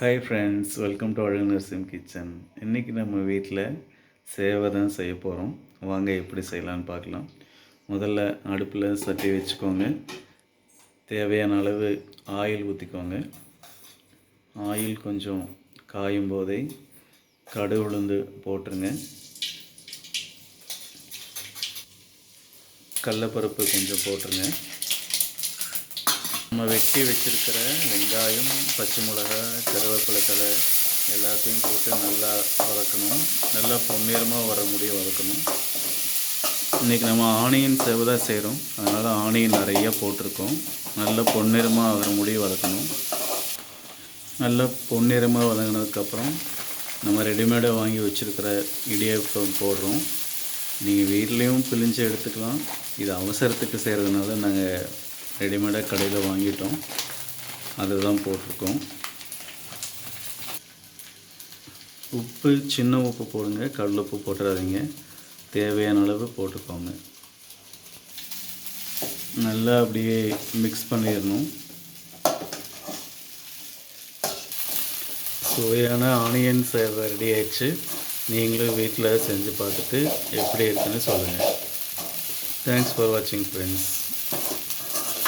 Hi friends, welcome to அழகு sim kitchen. இன்றைக்கி நம்ம வீட்டில் சேவை தான் செய்ய போகிறோம். வாங்க எப்படி செய்யலான்னு பார்க்கலாம். முதல்ல அடுப்பில் சட்டி வச்சுக்கோங்க. தேவையான அளவு ஆயில் ஊற்றிக்கோங்க. ஆயில் கொஞ்சம் காயும் போதே கடுகு உளுந்து போட்டுருங்க. கடலப்பருப்பு கொஞ்சம் போட்டுருங்க. நம்ம வெட்டி வச்சுருக்கிற வெங்காயம், பச்சை மிளகா, கருவேப்பிலை தழை எல்லாத்தையும் போட்டு நல்லா வதக்கணும். நல்லா பொன்னிறமாக வர முடிய வதக்கணும். இன்றைக்கி நம்ம ஆனியன் சேவை தான் செய்கிறோம், அதனால் ஆனியன் நிறைய போட்டிருக்கோம். நல்லா பொன்னிறமாக வர முடிய வதக்கணும். நல்லா பொன்னிறமாக வதங்கினதுக்கப்புறம் நம்ம ரெடிமேடாக வாங்கி வச்சுருக்கிற இடியாப்பம் போடுறோம். நீங்கள் வீட்லேயும் பிழிஞ்சு எடுத்துக்கலாம். இது அவசரத்துக்கு செய்கிறதுனால நாங்கள் ரெடிமேடாக கடையில் வாங்கிட்டோம், அதுதான் போட்டிருக்கோம். உப்பு சின்ன உப்பு போடுங்க, கடல் உப்பு போட்டுறாதீங்க. தேவையான அளவு போட்டுக்கோங்க. நல்லா அப்படியே மிக்ஸ் பண்ணிடணும். சுவையான ஆனியன் சேவை ரெடி ஆயிடுச்சு. நீங்களும் வீட்டில் செஞ்சு பார்த்துட்டு எப்படி இருக்குன்னு சொல்லுங்கள். தேங்க்ஸ் ஃபார் வாட்சிங் ஃப்ரெண்ட்ஸ்.